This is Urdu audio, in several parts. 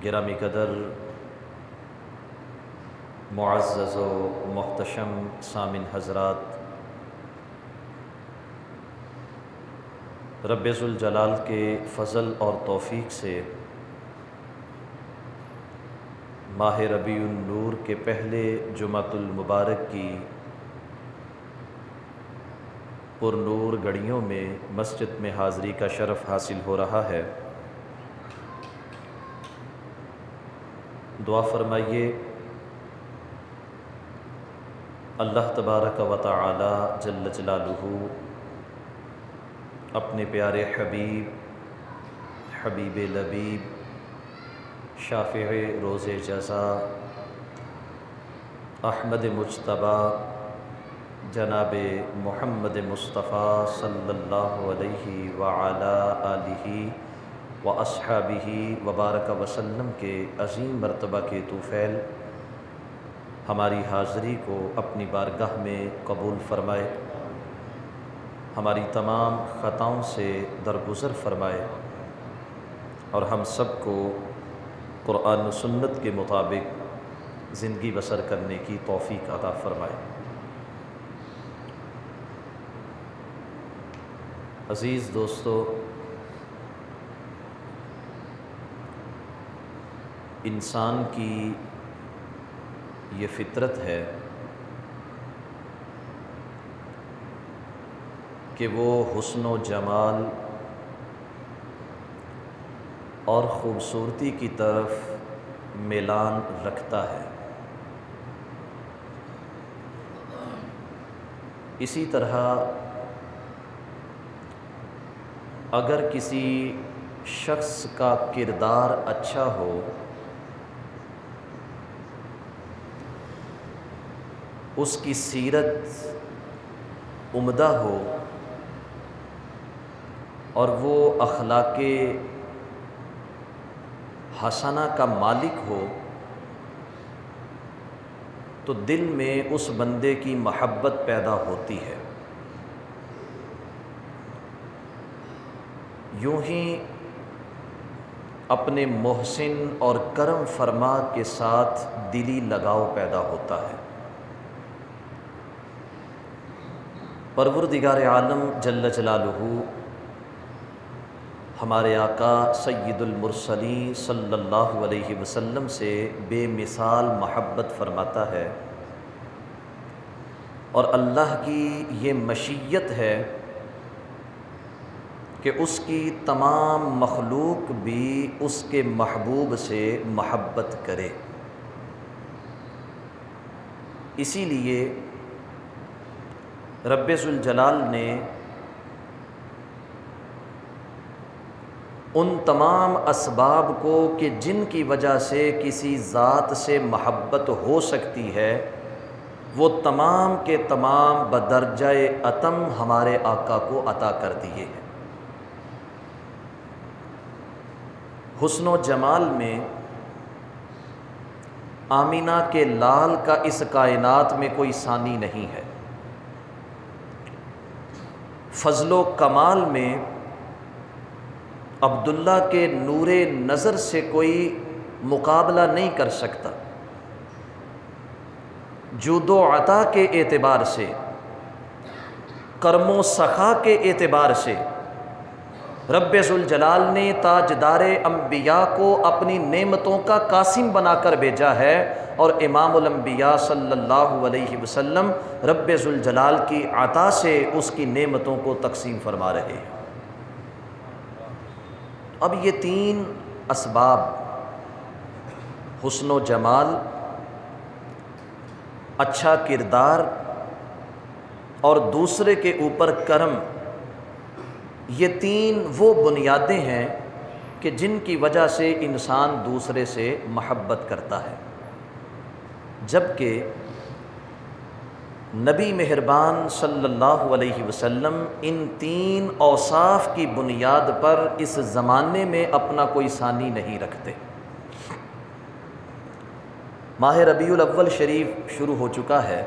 گرامی قدر معزز و محتشم سامن حضرات، رب ذوالجلال کے فضل اور توفیق سے ماہ ربیع النور کے پہلے جمعۃ المبارک کی پر نور گھڑیوں میں مسجد میں حاضری کا شرف حاصل ہو رہا ہے۔ دعا فرمائیے اللہ تبارک و تعالی جل جلالہ اپنے پیارے حبیب لبیب شافع روز جزا احمد مجتبیٰ جناب محمد مصطفیٰ صلی اللہ علیہ وعلی آلہ و اصحابہ وبارک وسلم کے عظیم مرتبہ کے طوفیل ہماری حاضری کو اپنی بارگاہ میں قبول فرمائے، ہماری تمام خطاؤں سے درگزر فرمائے اور ہم سب کو قرآن و سنت کے مطابق زندگی بسر کرنے کی توفیق عطا فرمائے۔ عزیز دوستو، انسان کی یہ فطرت ہے کہ وہ حسن و جمال اور خوبصورتی کی طرف میلان رکھتا ہے۔ اسی طرح اگر کسی شخص کا کردار اچھا ہو، اس کی سیرت عمدہ ہو اور وہ اخلاق حسنہ کا مالک ہو، تو دل میں اس بندے کی محبت پیدا ہوتی ہے۔ یوں ہی اپنے محسن اور کرم فرما کے ساتھ دلی لگاؤ پیدا ہوتا ہے۔ پروردگار عالم جل جلالہ ہمارے آقا سید المرسلین صلی اللہ علیہ وسلم سے بے مثال محبت فرماتا ہے، اور اللہ کی یہ مشیت ہے کہ اس کی تمام مخلوق بھی اس کے محبوب سے محبت کرے۔ اسی لیے رب ذوالجلال نے ان تمام اسباب کو کہ جن کی وجہ سے کسی ذات سے محبت ہو سکتی ہے، وہ تمام کے تمام بدرجہ اتم ہمارے آقا کو عطا کر دیے ہیں۔ حسن و جمال میں آمینہ کے لال کا اس کائنات میں کوئی ثانی نہیں ہے۔ فضل و کمال میں عبداللہ کے نور نظر سے کوئی مقابلہ نہیں کر سکتا۔ جود و عطا کے اعتبار سے، کرم و سخا کے اعتبار سے رب ذوالجلال نے تاجدار انبیاء کو اپنی نعمتوں کا قاسم بنا کر بھیجا ہے، اور امام الانبیاء صلی اللہ علیہ وسلم رب ذوالجلال کی عطا سے اس کی نعمتوں کو تقسیم فرما رہے ہیں۔ اب یہ تین اسباب، حسن و جمال، اچھا کردار اور دوسرے کے اوپر کرم، یہ تین وہ بنیادیں ہیں کہ جن کی وجہ سے انسان دوسرے سے محبت کرتا ہے۔ جبکہ نبی مہربان صلی اللہ علیہ وسلم ان تین اوصاف کی بنیاد پر اس زمانے میں اپنا کوئی ثانی نہیں رکھتے۔ ماہ ربیع الاول شریف شروع ہو چکا ہے۔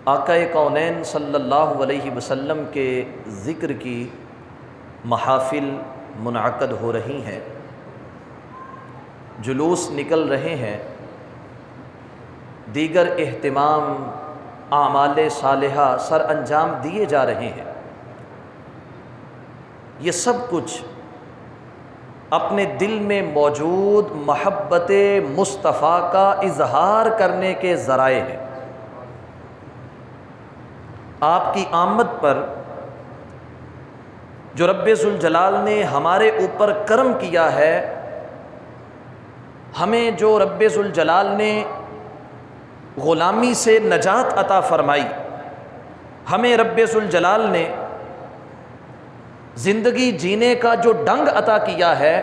آقا کونین صلی اللہ علیہ وسلم کے ذکر کی محافل منعقد ہو رہی ہیں۔ جلوس نکل رہے ہیں، دیگر اہتمام اعمال صالحہ سر انجام دیے جا رہے ہیں، یہ سب کچھ اپنے دل میں موجود محبت مصطفیٰ کا اظہار کرنے کے ذرائع ہیں۔ آپ کی آمد پر جو رب ذوالجلال نے ہمارے اوپر کرم کیا ہے، ہمیں جو رب ذوالجلال نے غلامی سے نجات عطا فرمائی، ہمیں رب ذوالجلال نے زندگی جینے کا جو ڈنگ عطا کیا ہے،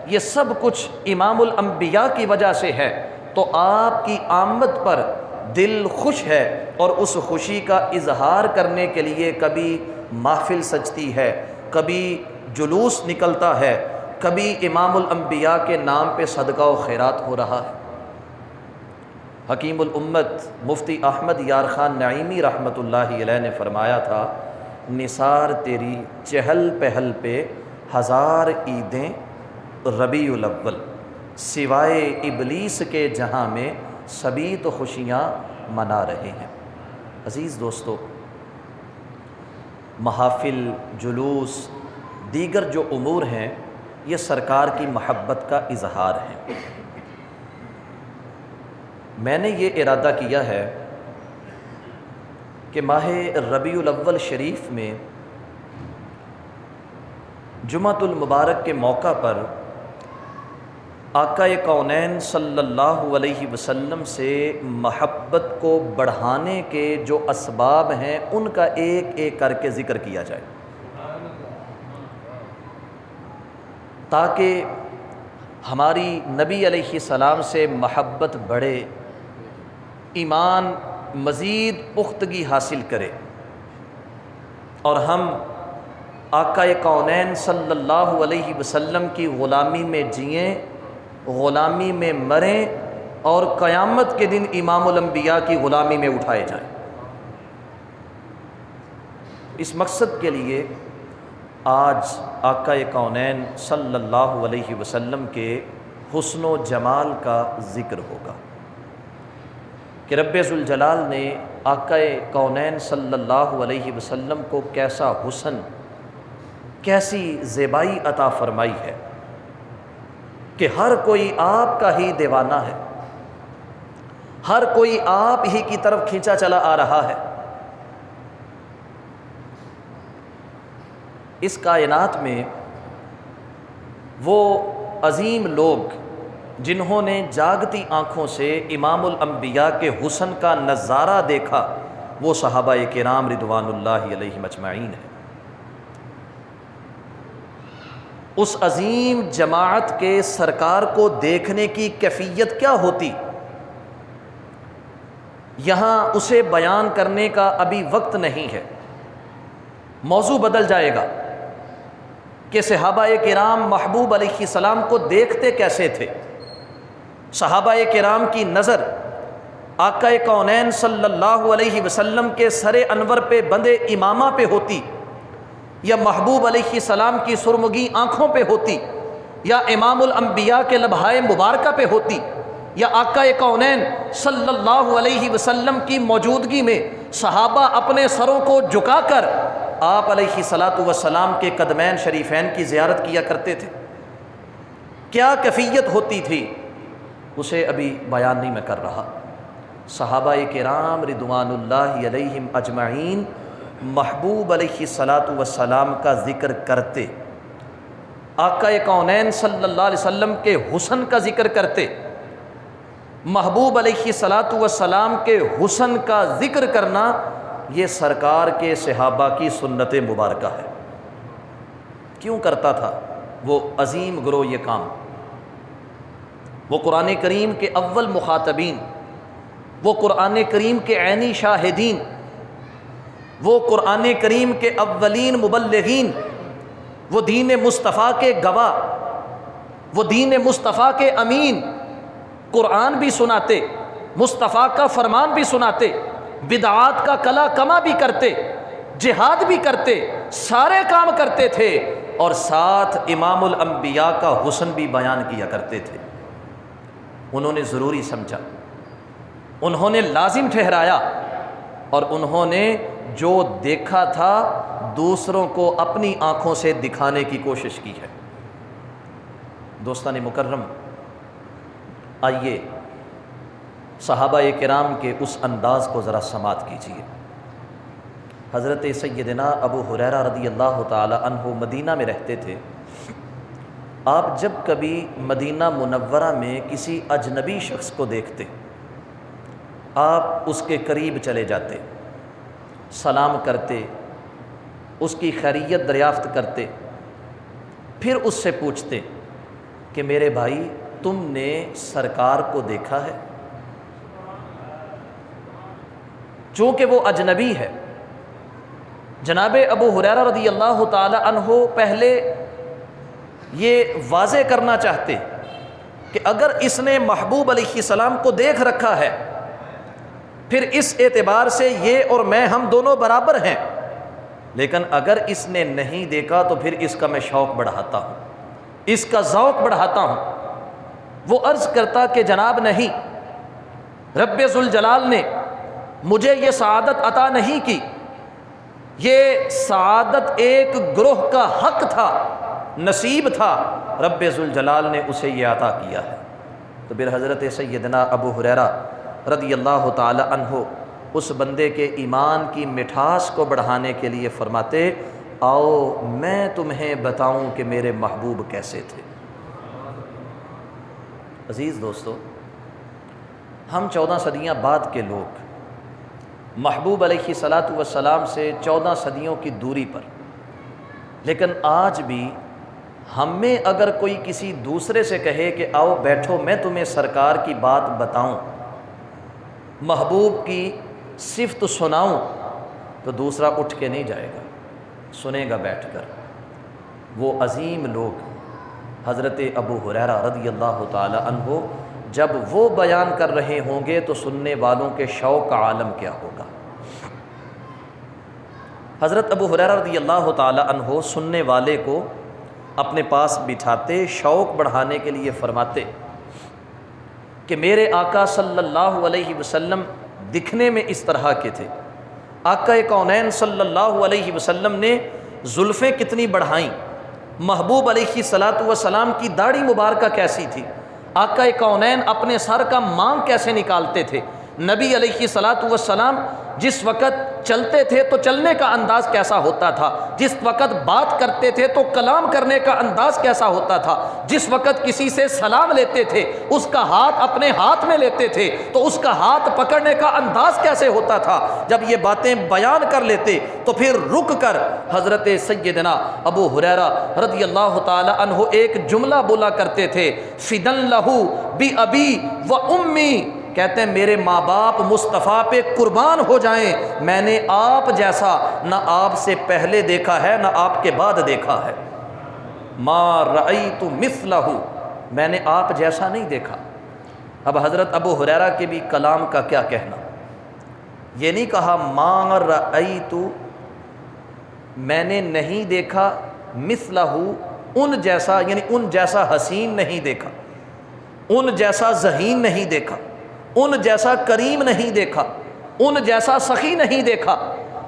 یہ سب کچھ امام الانبیاء کی وجہ سے ہے۔ تو آپ کی آمد پر دل خوش ہے، اور اس خوشی کا اظہار کرنے کے لیے کبھی محفل سجتی ہے، کبھی جلوس نکلتا ہے، کبھی امام الانبیاء کے نام پہ صدقہ و خیرات ہو رہا ہے۔ حکیم الامت مفتی احمد یار خان نعیمی رحمۃ اللہ علیہ نے فرمایا تھا، نثار تیری چہل پہل پہ ہزار عیدیں ربیع الاول، سوائے ابلیس کے جہاں میں سبھی تو خوشیاں منا رہے ہیں۔ عزیز دوستو، محافل، جلوس، دیگر جو امور ہیں، یہ سرکار کی محبت کا اظہار ہے۔ میں نے یہ ارادہ کیا ہے کہ ماہ ربیع الاول شریف میں جمعۃ المبارک کے موقع پر آقا کونین صلی اللہ علیہ وسلم سے محبت کو بڑھانے کے جو اسباب ہیں، ان کا ایک ایک کر کے ذکر کیا جائے، تاکہ ہماری نبی علیہ السلام سے محبت بڑھے، ایمان مزید پختگی حاصل کرے، اور ہم آقا کونین صلی اللہ علیہ وسلم کی غلامی میں جئیں، غلامی میں مریں، اور قیامت کے دن امام الانبیاء کی غلامی میں اٹھائے جائیں۔ اس مقصد کے لیے آج آقا کونین صلی اللہ علیہ وسلم کے حسن و جمال کا ذکر ہوگا کہ رب ذوالجلال نے آقا کونین صلی اللہ علیہ وسلم کو کیسا حسن، کیسی زیبائی عطا فرمائی ہے کہ ہر کوئی آپ کا ہی دیوانہ ہے، ہر کوئی آپ ہی کی طرف کھینچا چلا آ رہا ہے۔ اس کائنات میں وہ عظیم لوگ جنہوں نے جاگتی آنکھوں سے امام الانبیاء کے حسن کا نظارہ دیکھا، وہ صحابہ کرام رضوان اللہ علیہم اجمعین ہیں۔ اس عظیم جماعت کے سرکار کو دیکھنے کی کیفیت کیا ہوتی، یہاں اسے بیان کرنے کا ابھی وقت نہیں ہے، موضوع بدل جائے گا کہ صحابہ کرام محبوب علیہ السلام کو دیکھتے کیسے تھے۔ صحابہ کرام کی نظر آقا کونین صلی اللہ علیہ وسلم کے سر انور پہ بندے امامہ پہ ہوتی، یا محبوب علیہ السلام کی سرمگی آنکھوں پہ ہوتی، یا امام الانبیاء کے لبہائے مبارکہ پہ ہوتی، یا آقا کونین صلی اللہ علیہ وسلم کی موجودگی میں صحابہ اپنے سروں کو جھکا کر آپ علیہ الصلاۃ والسلام کے قدمین شریفین کی زیارت کیا کرتے تھے، کیا کیفیت ہوتی تھی، اسے ابھی بیان نہیں میں کر رہا۔ صحابہ کرام رضوان اللہ علیہم اجمعین محبوب علیہ الصلاۃ والسلام کا ذکر کرتے، آقا کونین صلی اللہ علیہ وسلم کے حسن کا ذکر کرتے۔ محبوب علیہ الصلاۃ والسلام کے حسن کا ذکر کرنا یہ سرکار کے صحابہ کی سنت مبارکہ ہے۔ کیوں کرتا تھا وہ عظیم گروہ یہ کام؟ وہ قرآن کریم کے اول مخاطبین، وہ قرآن کریم کے عینی شاہدین، وہ قرآن کریم کے اولین مبلغین، وہ دین مصطفیٰ کے گواہ، وہ دین مصطفیٰ کے امین، قرآن بھی سناتے، مصطفیٰ کا فرمان بھی سناتے، بدعات کا کلا کما بھی کرتے، جہاد بھی کرتے، سارے کام کرتے تھے، اور ساتھ امام الانبیاء کا حسن بھی بیان کیا کرتے تھے۔ انہوں نے ضروری سمجھا، انہوں نے لازم ٹھہرایا، اور انہوں نے جو دیکھا تھا دوسروں کو اپنی آنکھوں سے دکھانے کی کوشش کی ہے۔ دوستان مکرم، آئیے صحابہ کرام کے اس انداز کو ذرا سماعت کیجیے۔ حضرت سیدنا ابو ہریرہ رضی اللہ تعالی عنہ مدینہ میں رہتے تھے۔ آپ جب کبھی مدینہ منورہ میں کسی اجنبی شخص کو دیکھتے، آپ اس کے قریب چلے جاتے، سلام کرتے، اس کی خیریت دریافت کرتے، پھر اس سے پوچھتے کہ میرے بھائی تم نے سرکار کو دیکھا ہے؟ چونکہ وہ اجنبی ہے، جناب ابو ہریرہ رضی اللہ تعالی عنہ پہلے یہ واضح کرنا چاہتے کہ اگر اس نے محبوب علیہ السلام کو دیکھ رکھا ہے پھر اس اعتبار سے یہ اور میں ہم دونوں برابر ہیں، لیکن اگر اس نے نہیں دیکھا تو پھر اس کا میں شوق بڑھاتا ہوں، اس کا ذوق بڑھاتا ہوں۔ وہ عرض کرتا کہ جناب نہیں، رب ذوالجلال نے مجھے یہ سعادت عطا نہیں کی، یہ سعادت ایک گروہ کا حق تھا، نصیب تھا، رب ذوالجلال نے اسے یہ عطا کیا ہے۔ تو پھر حضرت سیدنا ابو ہریرہ رضی اللہ تعالی عنہ اس بندے کے ایمان کی مٹھاس کو بڑھانے کے لیے فرماتے، آؤ میں تمہیں بتاؤں کہ میرے محبوب کیسے تھے۔ عزیز دوستو، ہم 14 صدیاں بعد کے لوگ محبوب علیہ الصلاۃ والسلام سے 14 صدیوں کی دوری پر، لیکن آج بھی ہم میں اگر کوئی کسی دوسرے سے کہے کہ آؤ بیٹھو میں تمہیں سرکار کی بات بتاؤں، محبوب کی صفت سناؤں، تو دوسرا اٹھ کے نہیں جائے گا، سنے گا بیٹھ کر۔ وہ عظیم لوگ حضرت ابو ہریرہ رضی اللہ تعالی عنہ جب وہ بیان کر رہے ہوں گے تو سننے والوں کے شوق کا عالم کیا ہوگا۔ حضرت ابو ہریرہ رضی اللہ تعالی عنہ سننے والے کو اپنے پاس بٹھاتے، شوق بڑھانے کے لیے فرماتے کہ میرے آقا صلی اللہ علیہ وسلم دکھنے میں اس طرح کے تھے۔ آقا کونین صلی اللہ علیہ وسلم نے زلفیں کتنی بڑھائیں، محبوب علیہ الصلاۃ والسلام کی داڑھی مبارکہ کیسی تھی، آقا کونین اپنے سر کا مانگ کیسے نکالتے تھے، نبی علیہ الصلاۃ والسلام جس وقت چلتے تھے تو چلنے کا انداز کیسا ہوتا تھا، جس وقت بات کرتے تھے تو کلام کرنے کا انداز کیسا ہوتا تھا، جس وقت کسی سے سلام لیتے تھے اس کا ہاتھ اپنے ہاتھ میں لیتے تھے تو اس کا ہاتھ پکڑنے کا انداز کیسے ہوتا تھا۔ جب یہ باتیں بیان کر لیتے تو پھر رک کر حضرت سیدنا ابو ہریرہ رضی اللہ تعالی عنہ ایک جملہ بولا کرتے تھے، فدن لہو بی ابی و امی، کہتے ہیں میرے ماں باپ مصطفیٰ پہ قربان ہو جائیں، میں نے آپ جیسا نہ آپ سے پہلے دیکھا ہے نہ آپ کے بعد دیکھا ہے، ما رأیت مثلہ، میں نے آپ جیسا نہیں دیکھا۔ اب حضرت ابو ہریرہ کے بھی کلام کا کیا کہنا، یہ نہیں کہا ما رأیت، میں نے نہیں دیکھا، مثلہ ان جیسا، یعنی ان جیسا حسین نہیں دیکھا، ان جیسا ذہین نہیں دیکھا، ان جیسا کریم نہیں دیکھا، ان جیسا سخی نہیں دیکھا۔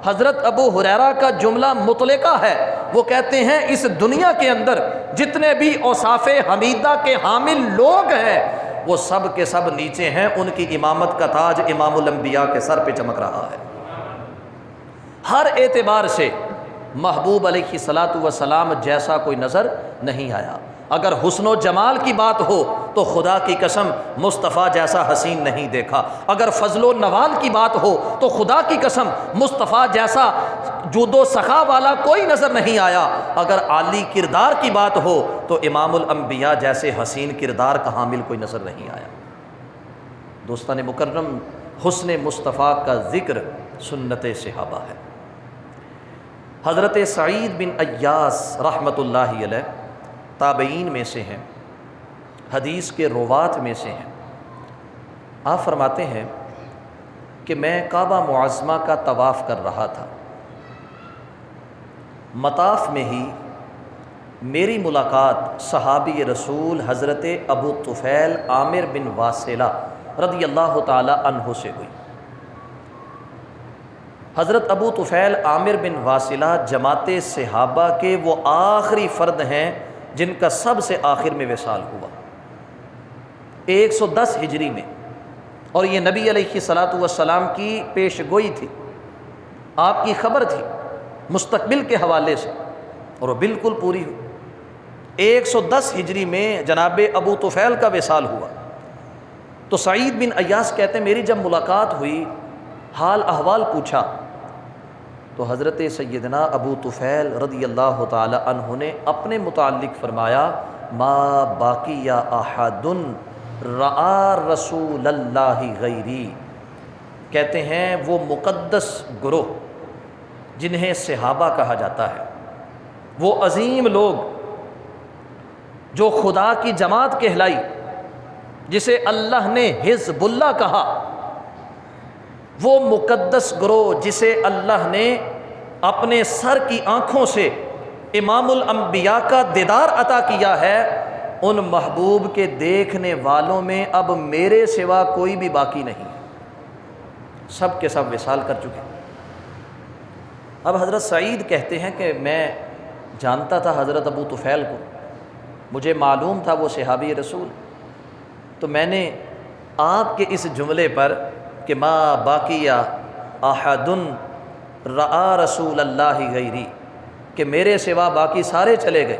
حضرت ابو ہریرہ کا جملہ مطلقہ ہے، وہ کہتے ہیں اس دنیا کے اندر جتنے بھی اوصاف حمیدہ کے حامل لوگ ہیں وہ سب کے سب نیچے ہیں، ان کی امامت کا تاج امام الانبیاء کے سر پہ چمک رہا ہے۔ ہر اعتبار سے محبوب علیہ الصلاۃ والسلام جیسا کوئی نظر نہیں آیا۔ اگر حسن و جمال کی بات ہو تو خدا کی قسم مصطفیٰ جیسا حسین نہیں دیکھا، اگر فضل و نوال کی بات ہو تو خدا کی قسم مصطفیٰ جیسا جود و سخا والا کوئی نظر نہیں آیا، اگر عالی کردار کی بات ہو تو امام الانبیاء جیسے حسین کردار کا حامل کوئی نظر نہیں آیا۔ دوستان مکرم، حسن مصطفیٰ کا ذکر سنت صحابہ ہے۔ حضرت سعید بن ایاس رحمۃ اللہ علیہ تابعین میں سے ہیں، حدیث کے روات میں سے ہیں۔ آپ فرماتے ہیں کہ میں کعبہ معظمہ کا طواف کر رہا تھا، مطاف میں ہی میری ملاقات صحابی رسول حضرت ابو طفیل عامر بن واصلہ رضی اللہ تعالی عنہ سے ہوئی۔ حضرت ابو طفیل عامر بن واصلہ جماعت صحابہ کے وہ آخری فرد ہیں جن کا سب سے آخر میں وصال ہوا 110 ہجری میں، اور یہ نبی علیہ الصلاۃ والسلام کی پیش گوئی تھی، آپ کی خبر تھی مستقبل کے حوالے سے، اور وہ بالکل پوری ہوئی۔ 110 ہجری میں جناب ابو طفیل کا وصال ہوا۔ تو سعید بن ایاس کہتے ہیں میری جب ملاقات ہوئی، حال احوال پوچھا، تو حضرت سیدنا ابو طفیل رضی اللہ تعالی عنہ نے اپنے متعلق فرمایا ما باقی احد رعا رسول اللہ غیری، کہتے ہیں وہ مقدس گروہ جنہیں صحابہ کہا جاتا ہے، وہ عظیم لوگ جو خدا کی جماعت کہلائی، جسے اللہ نے حزب اللہ کہا، وہ مقدس گروہ جسے اللہ نے اپنے سر کی آنکھوں سے امام الانبیاء کا دیدار عطا کیا ہے، ان محبوب کے دیکھنے والوں میں اب میرے سوا کوئی بھی باقی نہیں، سب کے سب وصال کر چکے۔ اب حضرت سعید کہتے ہیں کہ میں جانتا تھا حضرت ابو طفیل کو، مجھے معلوم تھا وہ صحابی رسول، تو میں نے آپ کے اس جملے پر کہ ما باقی احد رعا رسول اللہ غیری، کہ میرے سوا باقی سارے چلے گئے،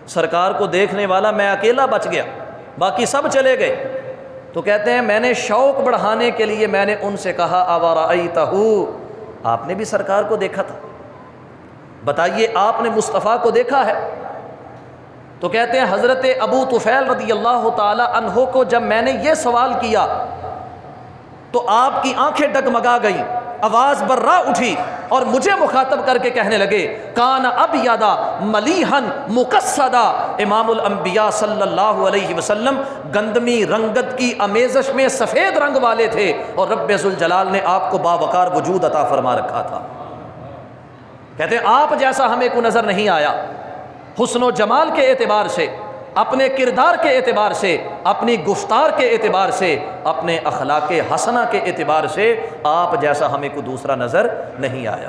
سرکار کو دیکھنے والا میں اکیلا بچ گیا، باقی سب چلے گئے، تو کہتے ہیں میں نے شوق بڑھانے کے لیے میں نے ان سے کہا اورأیتہ، آپ نے بھی سرکار کو دیکھا تھا، بتائیے آپ نے مصطفیٰ کو دیکھا ہے؟ تو کہتے ہیں حضرت ابو طفیل رضی اللہ تعالی عنہ کو جب میں نے یہ سوال کیا تو آپ کی آنکھیں ڈگمگا گئیں، آواز برا اٹھی اور مجھے مخاطب کر کے کہنے لگے کان ابیضا ملیحا مقصدا، امام الانبیاء صلی اللہ علیہ وسلم گندمی رنگت کی آمیزش میں سفید رنگ والے تھے، اور رب ذوالجلال نے آپ کو باوقار وجود عطا فرما رکھا تھا۔ کہتے ہیں آپ جیسا ہمیں کو نظر نہیں آیا، حسن و جمال کے اعتبار سے، اپنے کردار کے اعتبار سے، اپنی گفتار کے اعتبار سے، اپنے اخلاق حسنہ کے اعتبار سے آپ جیسا ہمیں کوئی دوسرا نظر نہیں آیا۔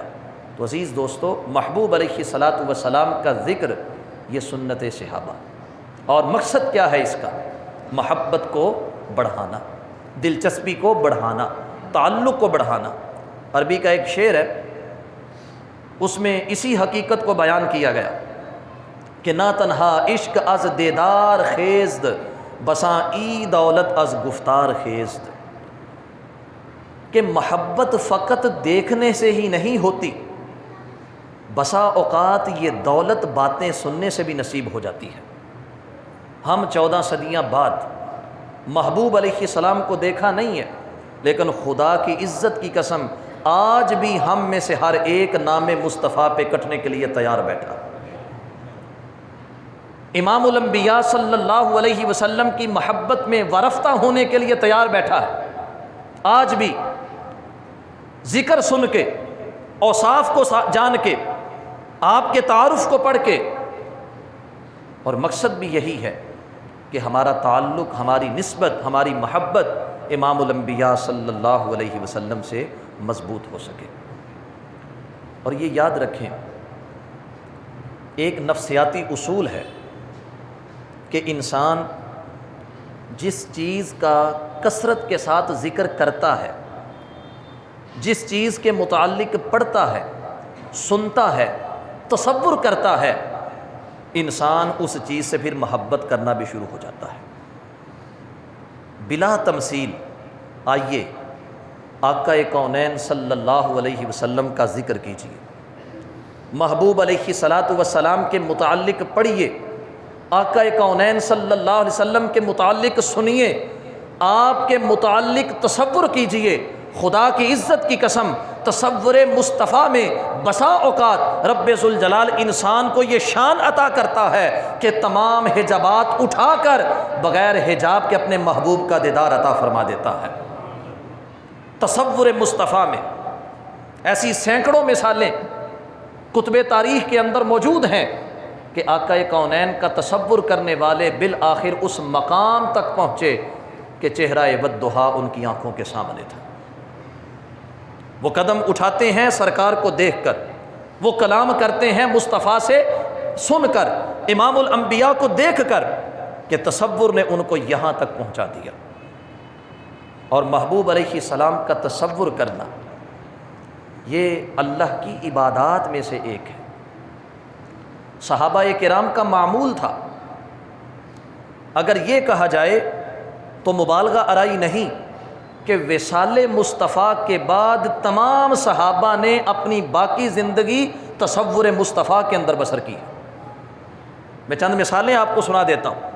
تو عزیز دوستو، محبوب علیہ الصلاۃ والسلام کا ذکر یہ سنت صحابہ، اور مقصد کیا ہے اس کا؟ محبت کو بڑھانا، دلچسپی کو بڑھانا، تعلق کو بڑھانا۔ عربی کا ایک شعر ہے، اس میں اسی حقیقت کو بیان کیا گیا کہ نہ تنہا عشق از دیدار خیزد، بساں ای دولت از گفتار خیزد، کہ محبت فقط دیکھنے سے ہی نہیں ہوتی، بسا اوقات یہ دولت باتیں سننے سے بھی نصیب ہو جاتی ہے۔ ہم 14 صدیاں بعد محبوب علیہ السلام کو دیکھا نہیں ہے، لیکن خدا کی عزت کی قسم آج بھی ہم میں سے ہر ایک نام مصطفیٰ پہ کٹنے کے لیے تیار بیٹھا۔ امام الانبیاء صلی اللہ علیہ وسلم کی محبت میں ورفتہ ہونے کے لیے تیار بیٹھا ہے۔ آج بھی ذکر سن کے، اوصاف کو جان کے، آپ کے تعارف کو پڑھ کے، اور مقصد بھی یہی ہے کہ ہمارا تعلق، ہماری نسبت، ہماری محبت امام الانبیاء صلی اللہ علیہ وسلم سے مضبوط ہو سکے۔ اور یہ یاد رکھیں، ایک نفسیاتی اصول ہے کہ انسان جس چیز کا کثرت کے ساتھ ذکر کرتا ہے، جس چیز کے متعلق پڑھتا ہے، سنتا ہے، تصور کرتا ہے، انسان اس چیز سے پھر محبت کرنا بھی شروع ہو جاتا ہے۔ بلا تمثیل آئیے آقا کونین صلی اللہ علیہ وسلم کا ذکر کیجیے، محبوب علیہ الصلاۃ والسلام کے متعلق پڑھیے، آقا کونین صلی اللہ علیہ وسلم کے متعلق سنیے، آپ کے متعلق تصور کیجیے۔ خدا کی عزت کی قسم، تصور مصطفیٰ میں بسا اوقات رب ذوالجلال انسان کو یہ شان عطا کرتا ہے کہ تمام حجابات اٹھا کر بغیر حجاب کے اپنے محبوب کا دیدار عطا فرما دیتا ہے۔ تصور مصطفیٰ میں ایسی سینکڑوں مثالیں کتب تاریخ کے اندر موجود ہیں کہ آقا کونین کا تصور کرنے والے بالآخر اس مقام تک پہنچے کہ چہرہ والضحیٰ ان کی آنکھوں کے سامنے تھا۔ وہ قدم اٹھاتے ہیں سرکار کو دیکھ کر، وہ کلام کرتے ہیں مصطفیٰ سے سن کر، امام الانبیاء کو دیکھ کر، کہ تصور نے ان کو یہاں تک پہنچا دیا۔ اور محبوب علیہ السلام کا تصور کرنا یہ اللہ کی عبادات میں سے ایک ہے۔ صحابہ کرام کا معمول تھا، اگر یہ کہا جائے تو مبالغہ آرائی نہیں کہ وصال مصطفیٰ کے بعد تمام صحابہ نے اپنی باقی زندگی تصور مصطفیٰ کے اندر بسر کی۔ میں چند مثالیں آپ کو سنا دیتا ہوں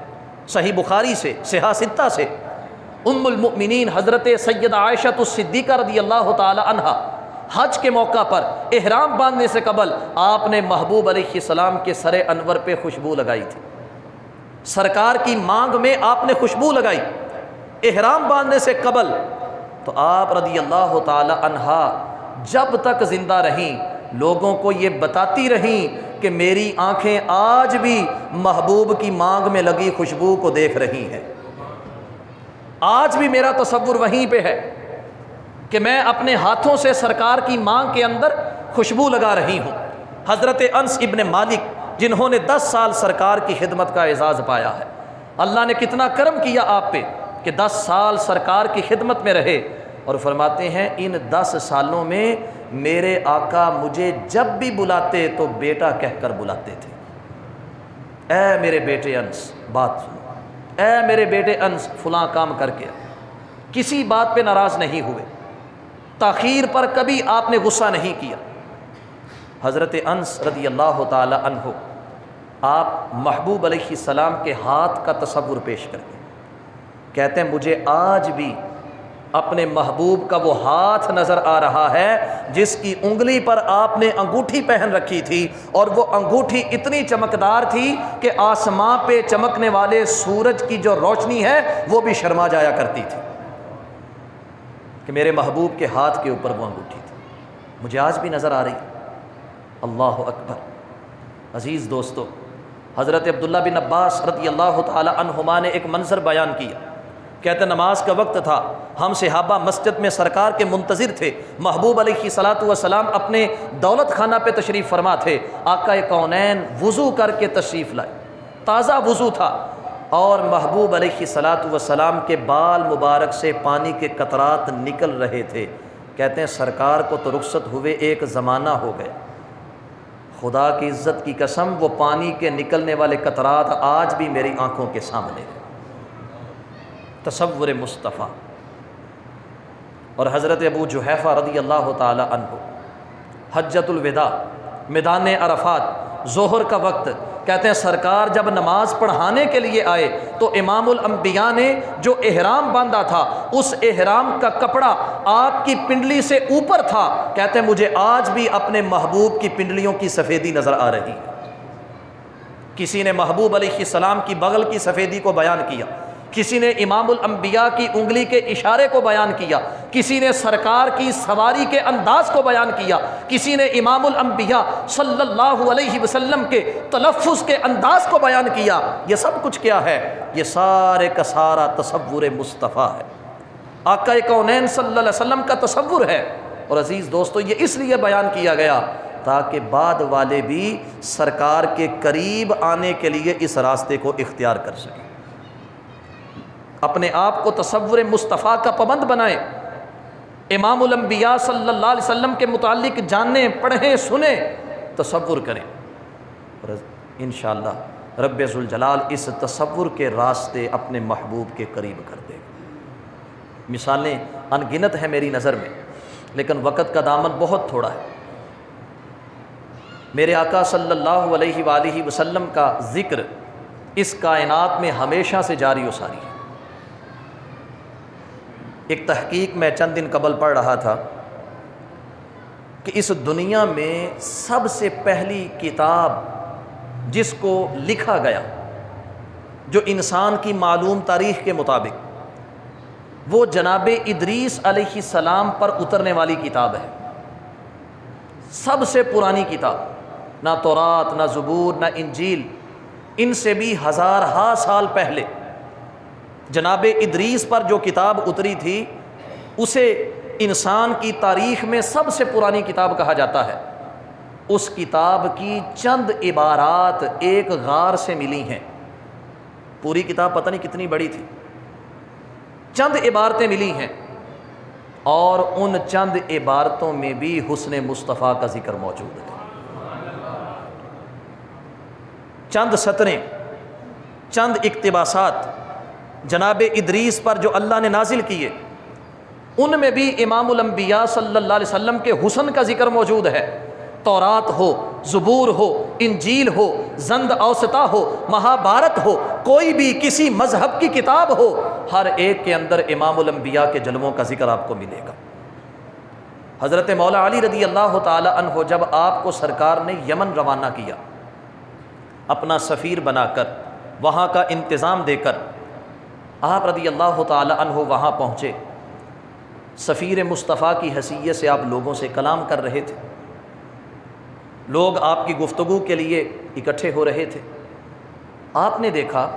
صحیح بخاری سے، صحاح ستہ سے۔ ام المؤمنین حضرت سیدہ عائشہ الصدیقہ رضی اللہ تعالی عنہا حج کے موقع پر احرام باندھنے سے قبل آپ نے محبوب علیہ السلام کے سر انور پہ خوشبو لگائی تھی، سرکار کی مانگ میں آپ نے خوشبو لگائی احرام باندھنے سے قبل۔ تو آپ رضی اللہ تعالی عنہا جب تک زندہ رہیں لوگوں کو یہ بتاتی رہیں کہ میری آنکھیں آج بھی محبوب کی مانگ میں لگی خوشبو کو دیکھ رہی ہیں، آج بھی میرا تصور وہیں پہ ہے کہ میں اپنے ہاتھوں سے سرکار کی مانگ کے اندر خوشبو لگا رہی ہوں۔ حضرت انس ابن مالک جنہوں نے 10 سال سرکار کی خدمت کا اعزاز پایا ہے، اللہ نے کتنا کرم کیا آپ پہ کہ 10 سال سرکار کی خدمت میں رہے، اور فرماتے ہیں ان 10 سالوں میں میرے آقا مجھے جب بھی بلاتے تو بیٹا کہہ کر بلاتے تھے، اے میرے بیٹے انس بات سنو، اے میرے بیٹے انس فلاں کام کر کے، کسی بات پہ ناراض نہیں ہوئے، تاخیر پر کبھی آپ نے غصہ نہیں کیا۔ حضرت انس رضی اللہ تعالی عنہ آپ محبوب علیہ السلام کے ہاتھ کا تصور پیش کرتے کہتے ہیں مجھے آج بھی اپنے محبوب کا وہ ہاتھ نظر آ رہا ہے جس کی انگلی پر آپ نے انگوٹھی پہن رکھی تھی، اور وہ انگوٹھی اتنی چمکدار تھی کہ آسماں پہ چمکنے والے سورج کی جو روشنی ہے وہ بھی شرما جایا کرتی تھی، کہ میرے محبوب کے ہاتھ کے اوپر وہ انگوٹھی تھی، مجھے آج بھی نظر آ رہی۔ اللہ اکبر۔ عزیز دوستو، حضرت عبداللہ بن عباس رضی اللہ تعالی عنہما نے ایک منظر بیان کیا، کہتے نماز کا وقت تھا، ہم صحابہ مسجد میں سرکار کے منتظر تھے، محبوب علیہ الصلاۃ والسلام اپنے دولت خانہ پہ تشریف فرما تھے، آقا کونین وضو کر کے تشریف لائے، تازہ وضو تھا، اور محبوب علیہ الصلاۃ والسلام کے بال مبارک سے پانی کے قطرات نکل رہے تھے۔ کہتے ہیں سرکار کو تو رخصت ہوئے ایک زمانہ ہو گئے، خدا کی عزت کی قسم وہ پانی کے نکلنے والے قطرات آج بھی میری آنکھوں کے سامنے ہیں۔ تصور مصطفیٰ۔ اور حضرت ابو جحیفہ رضی اللہ تعالی عنہ حجۃ الوداع میدان عرفات ظہر کا وقت، کہتے ہیں سرکار جب نماز پڑھانے کے لیے آئے تو امام الانبیاء نے جو احرام باندھا تھا اس احرام کا کپڑا آپ کی پنڈلی سے اوپر تھا، کہتے ہیں مجھے آج بھی اپنے محبوب کی پنڈلیوں کی سفیدی نظر آ رہی۔ کسی نے محبوب علیہ السلام کی بغل کی سفیدی کو بیان کیا، کسی نے امام الانبیاء کی انگلی کے اشارے کو بیان کیا، کسی نے سرکار کی سواری کے انداز کو بیان کیا، کسی نے امام الانبیاء صلی اللہ علیہ وسلم کے تلفظ کے انداز کو بیان کیا۔ یہ سب کچھ کیا ہے؟ یہ سارے کا سارا تصور مصطفیٰ ہے، آقا کونین صلی اللہ علیہ وسلم کا تصور ہے۔ اور عزیز دوستو یہ اس لیے بیان کیا گیا تاکہ بعد والے بھی سرکار کے قریب آنے کے لیے اس راستے کو اختیار کر سکیں، اپنے آپ کو تصور مصطفیٰ کا پابند بنائیں، امام الانبیاء صلی اللہ علیہ وسلم کے متعلق جانیں، پڑھیں، سنیں، تصور کریں، اور انشاءاللہ رب ذوالجلال اس تصور کے راستے اپنے محبوب کے قریب کر دے گا۔ مثالیں ان گنت ہیں میری نظر میں، لیکن وقت کا دامن بہت تھوڑا ہے۔ میرے آقا صلی اللہ علیہ وآلہ وسلم کا ذکر اس کائنات میں ہمیشہ سے جاری و ساری ہے۔ ایک تحقیق میں چند دن قبل پڑھ رہا تھا کہ اس دنیا میں سب سے پہلی کتاب جس کو لکھا گیا جو انسان کی معلوم تاریخ کے مطابق وہ جناب ادریس علیہ السلام پر اترنے والی کتاب ہے، سب سے پرانی کتاب۔ نہ تورات، نہ زبور، نہ انجیل، ان سے بھی ہزارہا سال پہلے جناب ادریس پر جو کتاب اتری تھی اسے انسان کی تاریخ میں سب سے پرانی کتاب کہا جاتا ہے۔ اس کتاب کی چند عبارات ایک غار سے ملی ہیں، پوری کتاب پتہ نہیں کتنی بڑی تھی، چند عبارتیں ملی ہیں، اور ان چند عبارتوں میں بھی حسن مصطفیٰ کا ذکر موجود ہے۔ چند سطریں، چند اقتباسات جناب ادریس پر جو اللہ نے نازل کیے، ان میں بھی امام الانبیاء صلی اللہ علیہ وسلم کے حسن کا ذکر موجود ہے۔ تورات ہو، زبور ہو، انجیل ہو، زند اوسطا ہو، مہابھارت ہو، کوئی بھی کسی مذہب کی کتاب ہو، ہر ایک کے اندر امام الانبیاء کے جلووں کا ذکر آپ کو ملے گا۔ حضرت مولا علی رضی اللہ تعالی عنہ جب آپ کو سرکار نے یمن روانہ کیا، اپنا سفیر بنا کر، وہاں کا انتظام دے کر، آپ رضی اللہ تعالی عنہ وہاں پہنچے، سفیر مصطفیٰ کی حیثیت سے آپ لوگوں سے کلام کر رہے تھے، لوگ آپ کی گفتگو کے لیے اکٹھے ہو رہے تھے۔ آپ نے دیکھا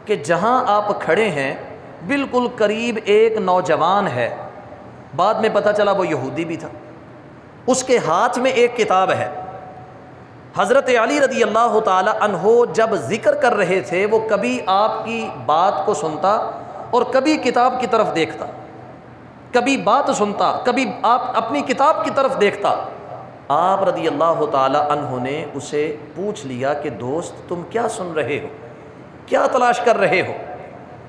کہ جہاں آپ کھڑے ہیں بالکل قریب ایک نوجوان ہے، بعد میں پتہ چلا وہ یہودی بھی تھا، اس کے ہاتھ میں ایک کتاب ہے۔ حضرت علی رضی اللہ تعالی عنہ جب ذکر کر رہے تھے، وہ کبھی آپ کی بات کو سنتا اور کبھی کتاب کی طرف دیکھتا، کبھی بات سنتا، کبھی آپ اپنی کتاب کی طرف دیکھتا۔ آپ رضی اللہ تعالی عنہ نے اسے پوچھ لیا کہ دوست تم کیا سن رہے ہو، کیا تلاش کر رہے ہو،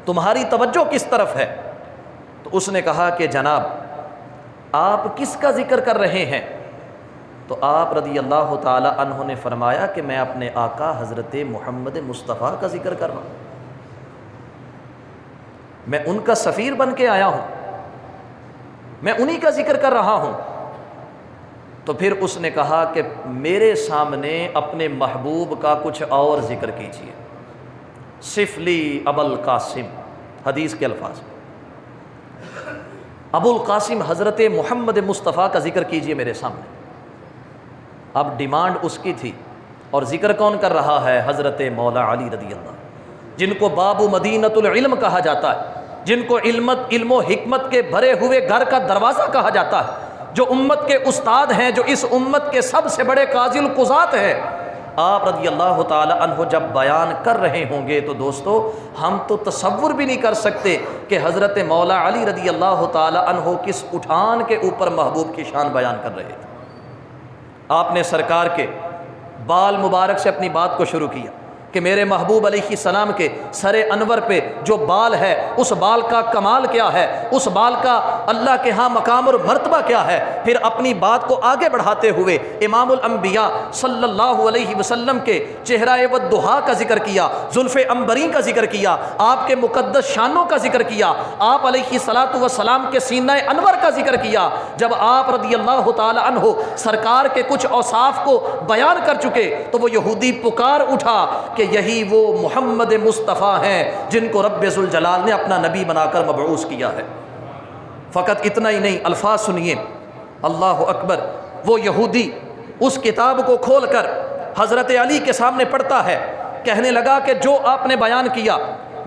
تمہاری توجہ کس طرف ہے؟ تو اس نے کہا کہ جناب آپ کس کا ذکر کر رہے ہیں؟ تو آپ رضی اللہ تعالی عنہ نے فرمایا کہ میں اپنے آقا حضرت محمد مصطفیٰ کا ذکر کر رہا ہوں، میں ان کا سفیر بن کے آیا ہوں، میں انہی کا ذکر کر رہا ہوں۔ تو پھر اس نے کہا کہ میرے سامنے اپنے محبوب کا کچھ اور ذکر کیجیے، صف لی ابو القاسم، حدیث کے الفاظ، ابو القاسم حضرت محمد مصطفیٰ کا ذکر کیجیے میرے سامنے۔ اب ڈیمانڈ اس کی تھی، اور ذکر کون کر رہا ہے؟ حضرت مولا علی رضی اللہ، جن کو باب مدینۃ العلم کہا جاتا ہے، جن کو علم و حکمت کے بھرے ہوئے گھر کا دروازہ کہا جاتا ہے، جو امت کے استاد ہیں، جو اس امت کے سب سے بڑے قاضی القضات ہیں۔ آپ رضی اللہ تعالی عنہ جب بیان کر رہے ہوں گے تو دوستو ہم تو تصور بھی نہیں کر سکتے کہ حضرت مولا علی رضی اللہ تعالی عنہ کس اٹھان کے اوپر محبوب کی شان بیان کر رہے تھے۔ آپ نے سرکار کے بال مبارک سے اپنی بات کو شروع کیا کہ میرے محبوب علیہ السلام کے سر انور پہ جو بال ہے، اس بال کا کمال کیا ہے، اس بال کا اللہ کے ہاں مقام اور مرتبہ کیا ہے۔ پھر اپنی بات کو آگے بڑھاتے ہوئے امام الانبیاء صلی اللہ علیہ وسلم کے چہرہ والضحیٰ کا ذکر کیا، زلف عنبرین کا ذکر کیا، آپ کے مقدس شانوں کا ذکر کیا، آپ علیہ الصلاۃ والسلام کے سینہ انور کا ذکر کیا۔ جب آپ رضی اللہ تعالی عنہ سرکار کے کچھ اوصاف کو بیان کر چکے تو وہ یہودی پکار اٹھا کہ یہی وہ محمد مصطفیٰ ہیں جن کو رب ذوالجلال نے اپنا نبی بنا کر مبعوث کیا ہے۔ فقط اتنا ہی نہیں، الفاظ سنیے، اللہ اکبر۔ وہ یہودی اس کتاب کو کھول کر حضرت علی کے سامنے پڑھتا ہے، کہنے لگا کہ جو آپ نے بیان کیا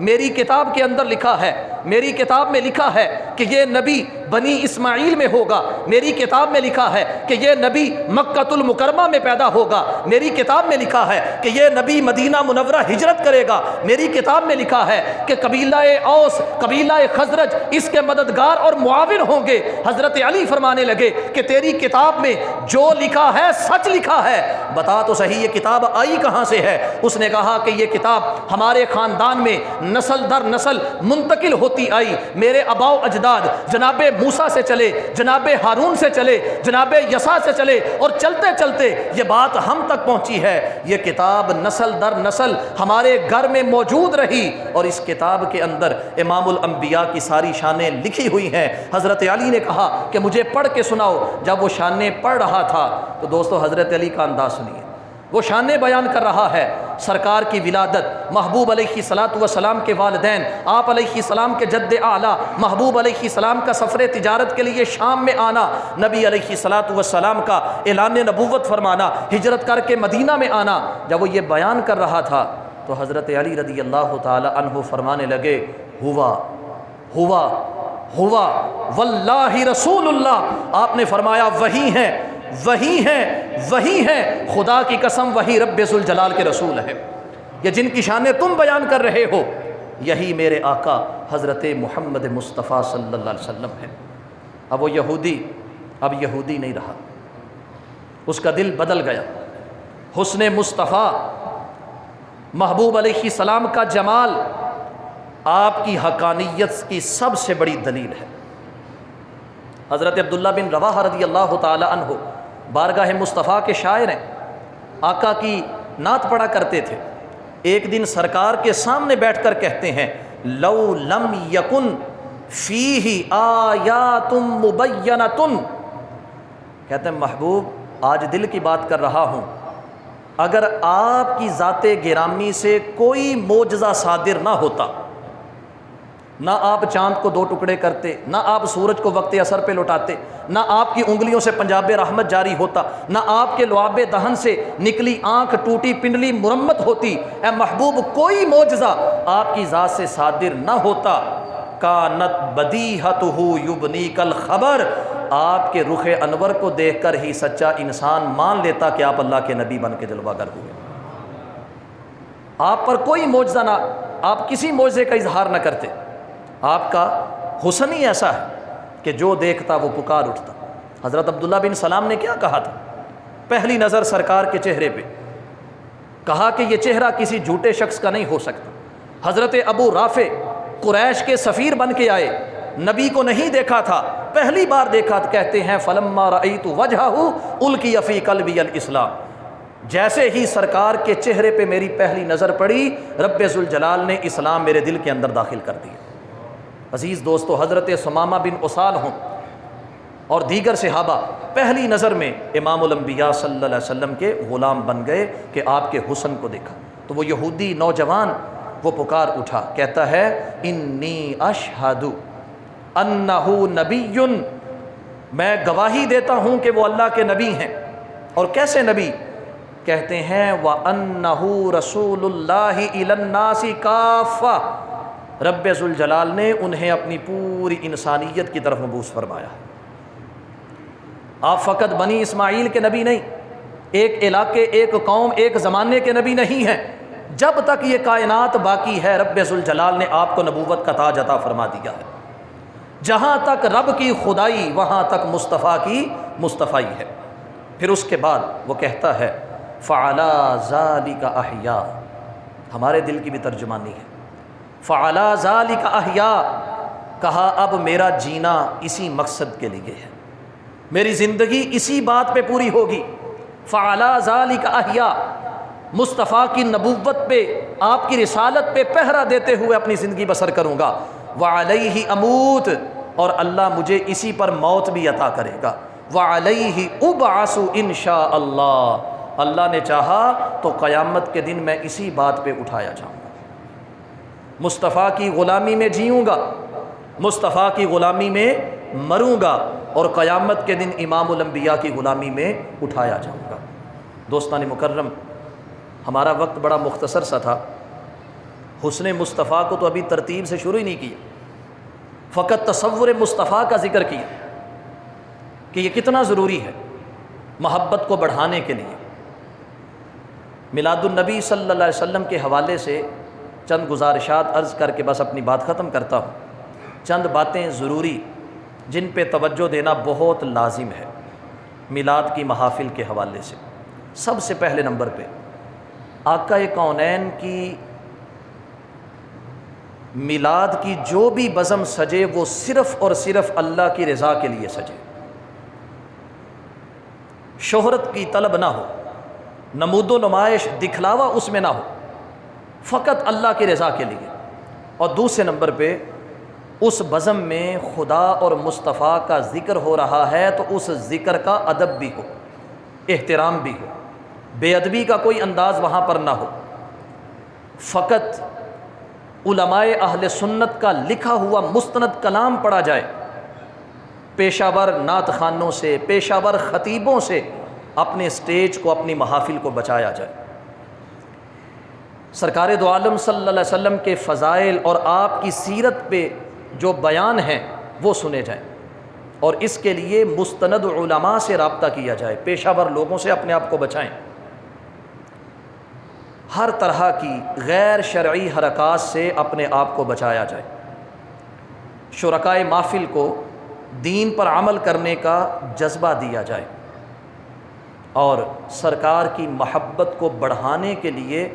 میری کتاب کے اندر لکھا ہے، میری کتاب میں لکھا ہے کہ یہ نبی بنی اسماعیل میں ہوگا، میری کتاب میں لکھا ہے کہ یہ نبی مکۃ المکرمہ میں پیدا ہوگا، میری کتاب میں لکھا ہے کہ یہ نبی مدینہ منورہ ہجرت کرے گا، میری کتاب میں لکھا ہے کہ قبیلہ اوس، قبیلہ خزرج اس کے مددگار اور معاون ہوں گے۔ حضرت علی فرمانے لگے کہ تیری کتاب میں جو لکھا ہے سچ لکھا ہے، بتا تو صحیح یہ کتاب آئی کہاں سے ہے؟ اس نے کہا کہ یہ کتاب ہمارے خاندان میں نسل در نسل منتقل ہوتی آئی، میرے آباء و اجداد جناب موسیٰ سے چلے، جناب ہارون سے چلے، جناب یسع سے چلے، اور چلتے چلتے یہ بات ہم تک پہنچی ہے۔ یہ کتاب نسل در نسل ہمارے گھر میں موجود رہی، اور اس کتاب کے اندر امام الانبیاء کی ساری شانیں لکھی ہوئی ہیں۔ حضرت علی نے کہا کہ مجھے پڑھ کے سناؤ۔ جب وہ شانیں پڑھ رہا تھا تو دوستو حضرت علی کا انداز سنیے، وہ شانیں بیان کر رہا ہے سرکار کی ولادت، محبوب علیہ الصلاۃ والسلام کے والدین، آپ علیہ السلام کے جد اعلیٰ محبوب علیہ السلام کا سفر تجارت کے لیے شام میں آنا، نبی علیہ الصلاۃ والسلام کا اعلان نبوت فرمانا، ہجرت کر کے مدینہ میں آنا۔ جب وہ یہ بیان کر رہا تھا تو حضرت علی رضی اللہ تعالی عنہ فرمانے لگے، ہوا ہوا ہوا واللہ رسول اللہ۔ آپ نے فرمایا وہی ہیں، وہی ہیں، وہی ہیں، خدا کی قسم وہی رب ذوالجلال کے رسول ہیں، یہ جن کی شانیں تم بیان کر رہے ہو یہی میرے آقا حضرت محمد مصطفیٰ صلی اللہ علیہ وسلم ہے۔ اب وہ یہودی اب یہودی نہیں رہا، اس کا دل بدل گیا۔ حسن مصطفیٰ، محبوب علیہ السلام کا جمال آپ کی حقانیت کی سب سے بڑی دلیل ہے۔ حضرت عبداللہ بن رواحہ رضی اللہ تعالی عنہ بارگاہ مصطفیٰ کے شاعر ہیں، آقا کی نعت پڑھا کرتے تھے۔ ایک دن سرکار کے سامنے بیٹھ کر کہتے ہیں، لو لم یکن فیہ آیات مبینۃ، کہتے ہیں محبوب آج دل کی بات کر رہا ہوں، اگر آپ کی ذات گرامی سے کوئی معجزہ صادر نہ ہوتا، نہ آپ چاند کو دو ٹکڑے کرتے، نہ آپ سورج کو وقت اثر پہ لوٹاتے، نہ آپ کی انگلیوں سے پنجاب رحمت جاری ہوتا، نہ آپ کے لعاب دہن سے نکلی آنکھ ٹوٹی پنڈلی مرمت ہوتی، اے محبوب کوئی معجزہ آپ کی ذات سے صادر نہ ہوتا، کانت بدیہتہ یبنیک الخبر، آپ کے رخ انور کو دیکھ کر ہی سچا انسان مان لیتا کہ آپ اللہ کے نبی بن کے جلوہ گر ہوئے۔ آپ پر کوئی معجزہ نہ، آپ کسی معجزے کا اظہار نہ کرتے، آپ کا حسن ہی ایسا ہے کہ جو دیکھتا وہ پکار اٹھتا۔ حضرت عبداللہ بن سلام نے کیا کہا تھا پہلی نظر سرکار کے چہرے پہ؟ کہا کہ یہ چہرہ کسی جھوٹے شخص کا نہیں ہو سکتا۔ حضرت ابو رافع قریش کے سفیر بن کے آئے، نبی کو نہیں دیکھا تھا، پہلی بار دیکھا، کہتے ہیں فلما رأیت وجہہ القی فی قلبی الاسلام، جیسے ہی سرکار کے چہرے پہ میری پہلی نظر پڑی رب ذوالجلال نے اسلام میرے دل کے اندر داخل کر دیا۔ عزیز دوستو، حضرت ثمامہ بن اسال ہوں اور دیگر صحابہ پہلی نظر میں امام الانبیاء صلی اللہ علیہ وسلم کے غلام بن گئے کہ آپ کے حسن کو دیکھا۔ تو وہ یہودی نوجوان وہ پکار اٹھا، کہتا ہے انی اشہد انہ نبی، میں گواہی دیتا ہوں کہ وہ اللہ کے نبی ہیں۔ اور کیسے نبی؟ کہتے ہیں وَأَنَّهُ رَسُولُ اللَّهِ إِلَى النَّاسِ كَافَّةً، رب ذوالجلال نے انہیں اپنی پوری انسانیت کی طرف مبعوث فرمایا۔ آپ فقط بنی اسماعیل کے نبی نہیں، ایک علاقے، ایک قوم، ایک زمانے کے نبی نہیں ہیں، جب تک یہ کائنات باقی ہے رب ذوالجلال نے آپ کو نبوت کا تاج عطا فرما دیا ہے۔ جہاں تک رب کی خدائی وہاں تک مصطفیٰ کی مصطفائی ہے۔ پھر اس کے بعد وہ کہتا ہے فعلی ذالک احیا، ہمارے دل کی بھی ترجمانی ہے، فعلی ذالک احیا، کہا اب میرا جینا اسی مقصد کے لیے ہے، میری زندگی اسی بات پہ پوری ہوگی۔ فعلی ذالک احیا، مصطفیٰ کی نبوت پہ، آپ کی رسالت پہ پہرا دیتے ہوئے اپنی زندگی بسر کروں گا۔ وعلیہ اموت، اور اللہ مجھے اسی پر موت بھی عطا کرے گا۔ وعلیہ ابعث انشاء اللہ، اللہ نے چاہا تو قیامت کے دن میں اسی بات پہ اٹھایا جاؤں گا، مصطفیٰ کی غلامی میں جیوں گا، مصطفیٰ کی غلامی میں مروں گا، اور قیامت کے دن امام الانبیاء کی غلامی میں اٹھایا جاؤں گا۔ دوستان مکرم، ہمارا وقت بڑا مختصر سا تھا، حسن مصطفیٰ کو تو ابھی ترتیب سے شروع ہی نہیں کیا، فقط تصور مصطفیٰ کا ذکر کیا کہ یہ کتنا ضروری ہے محبت کو بڑھانے کے لیے۔ میلاد النبی صلی اللہ علیہ وسلم کے حوالے سے چند گزارشات عرض کر کے بس اپنی بات ختم کرتا ہوں۔ چند باتیں ضروری جن پہ توجہ دینا بہت لازم ہے میلاد کی محافل کے حوالے سے۔ سب سے پہلے نمبر پہ آقا کونین کی میلاد کی جو بھی بزم سجے وہ صرف اور صرف اللہ کی رضا کے لیے سجے، شہرت کی طلب نہ ہو، نمود و نمائش دکھلاوا اس میں نہ ہو، فقط اللہ کی رضا کے لیے۔ اور دوسرے نمبر پہ اس بزم میں خدا اور مصطفیٰ کا ذکر ہو رہا ہے تو اس ذکر کا ادب بھی ہو، احترام بھی ہو، بے ادبی کا کوئی انداز وہاں پر نہ ہو، فقط علماء اہل سنت کا لکھا ہوا مستند کلام پڑھا جائے، پیشہ ور نعت خوانوں سے، پیشہ ور خطیبوں سے اپنے سٹیج کو، اپنی محافل کو بچایا جائے۔ سرکار دو عالم صلی اللہ علیہ وسلم کے فضائل اور آپ کی سیرت پہ جو بیان ہیں وہ سنے جائیں، اور اس کے لیے مستند علماء سے رابطہ کیا جائے، پیشہ ور لوگوں سے اپنے آپ کو بچائیں۔ ہر طرح کی غیر شرعی حرکات سے اپنے آپ کو بچایا جائے۔ شرکائے محفل کو دین پر عمل کرنے کا جذبہ دیا جائے، اور سرکار کی محبت کو بڑھانے کے لیے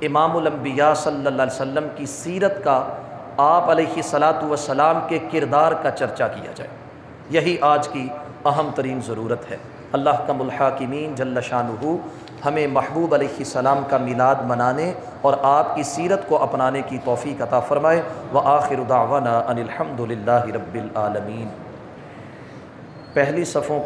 امام الانبیاء صلی اللہ علیہ وسلم کی سیرت کا، آپ علیہ الصلاۃ والسلام کے کردار کا چرچا کیا جائے۔ یہی آج کی اہم ترین ضرورت ہے۔ اللہ کا الحاکمین جل شانہ ہمیں محبوب علیہ السلام کا میلاد منانے اور آپ کی سیرت کو اپنانے کی توفیق عطا فرمائے۔ وآخر دعوانا ان الحمد للہ رب العالمین۔ پہلی صفوں